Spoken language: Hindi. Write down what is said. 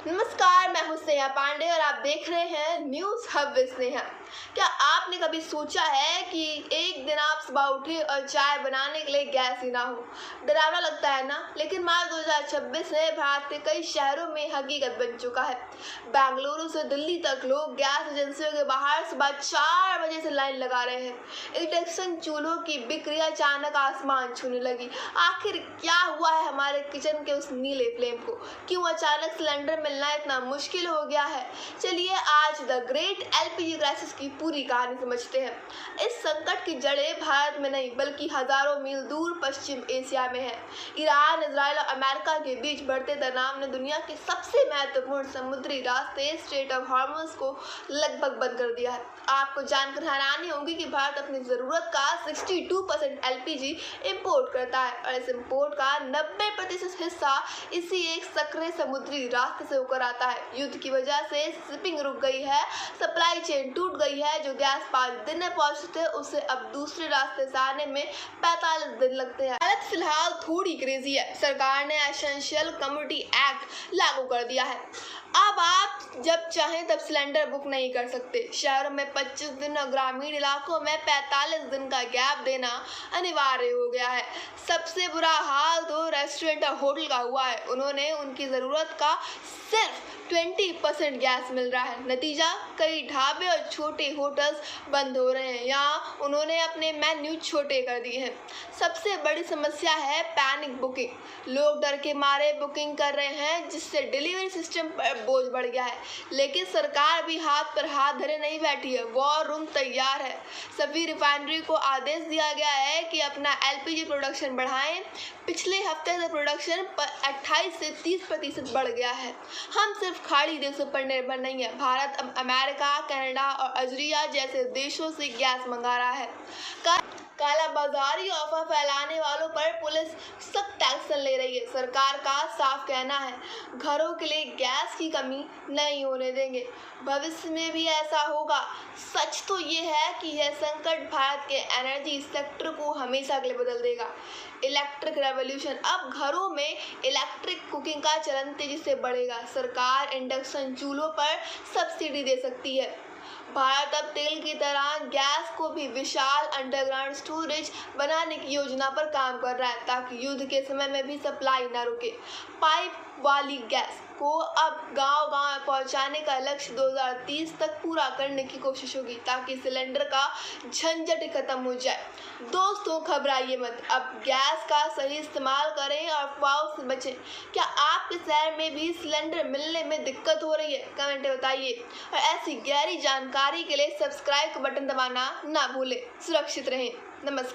नमस्कार, मैं हूं स्नेहा पांडे और आप देख रहे हैं न्यूज हब विद स्नेहा। क्या आपने कभी सोचा है कि एक दिन आप सुबह उठे और चाय बनाने के लिए गैस ही ना हो? डरावना लगता है ना, लेकिन मार्च 2026 में भारत के कई शहरों में हकीकत बन चुका है। बेंगलुरु से दिल्ली तक लोग गैस एजेंसियों के बाहर सुबह 4 बजे से लाइन लगा रहे हैं। इंडक्शन चूल्हों की बिक्री अचानक आसमान छूने लगी। आखिर क्या हुआ है हमारे किचन के उस नीले फ्लेम को? क्यों अचानक सिलेंडर मिलना इतना मुश्किल हो गया है? चलिए आज द ग्रेट एलपीजी क्राइसिस की पूरी कहानी समझते हैं। इस संकट की जड़ें भारत में नहीं बल्कि हजारों मील दूर पश्चिम एशिया में है। ईरान, इजराइल और अमेरिका के बीच बढ़ते तनाव ने दुनिया के सबसे महत्वपूर्ण समुद्री रास्ते स्ट्रेट ऑफ हॉर्मुज को लगभग बंद कर दिया है। आपको जानकर हैरानी होगी कि भारत अपनी जरूरत का 62% एलपीजी इंपोर्ट करता है और इस इंपोर्ट का 90% हिस्सा इसी एक सक्रिय समुद्री रास्ते से होकर आता है। युद्ध की वजह से शिपिंग रुक गई है, सप्लाई चेन टूट गई है। जो गैस 5 दिन में पहुंचते उसे अब दूसरे रास्ते से आने में 45 दिन लगते हैं। हालत फिलहाल थोड़ी क्रेजी है। सरकार ने एसेंशियल कमोडिटी एक्ट लागू कर दिया है। अब आप जब चाहें तब सिलेंडर बुक नहीं कर सकते। शहरों में 25 दिन और ग्रामीण इलाकों में 45 दिन का गैप देना अनिवार्य हो गया है। सबसे बुरा हाल तो रेस्टोरेंट और होटल का हुआ है। उन्होंने उनकी ज़रूरत का सिर्फ 20% गैस मिल रहा है। नतीजा, कई ढाबे और छोटे होटल्स बंद हो रहे हैं। यहाँ उन्होंने अपने मेन्यू छोटे कर दिए हैं। सबसे बड़ी समस्या है पैनिक बुकिंग। लोग डर के मारे बुकिंग कर रहे हैं, जिससे डिलीवरी सिस्टम पर बोझ बढ़ गया है। लेकिन सरकार भी हाथ पर हाथ धरे नहीं बैठी है। वॉर रूम तैयार है। सभी रिफाइनरी को आदेश दिया गया है कि अपना एलपीजी प्रोडक्शन बढ़ाएं। पिछले हफ्ते से प्रोडक्शन 28 से 30% बढ़ गया है। हम सिर्फ खाड़ी देशों पर निर्भर नहीं है। भारत अब अमेरिका, कनाडा और अल्जीरिया जैसे देशों से गैस मंगा रहा है। काला बाजारी ऑफर फैलाने वालों पर पुलिस सख्त एक्शन ले रही है। सरकार का साफ कहना है, घरों के लिए गैस की कमी नहीं होने देंगे। भविष्य में भी ऐसा होगा। सच तो ये है कि यह संकट भारत के एनर्जी सेक्टर को हमेशा के लिए बदल देगा। इलेक्ट्रिक रेवोल्यूशन, अब घरों में इलेक्ट्रिक कुकिंग का चलन तेजी से बढ़ेगा। सरकार इंडक्शन चूल्हों पर सब्सिडी दे सकती है। भारत अब तेल की तरह गैस को भी विशाल अंडरग्राउंड स्टोरेज बनाने की योजना पर काम कर रहा है, ताकि युद्ध के समय में भी सप्लाई न रुके। पाइप वाली गैस को अब गांव-गांव में पहुंचाने का लक्ष्य 2030 तक पूरा करने की कोशिश होगी, ताकि सिलेंडर का झंझट खत्म हो जाए। दोस्तों, घबराइए मत, अब गैस का सही इस्तेमाल करें और अफवाहों से बचें। क्या आपके शहर में भी सिलेंडर मिलने में दिक्कत हो रही है? कमेंट में बताइए। और ऐसी गहरी जानकारी के लिए सब्सक्राइब का बटन दबाना ना भूलें। सुरक्षित रहें। नमस्कार।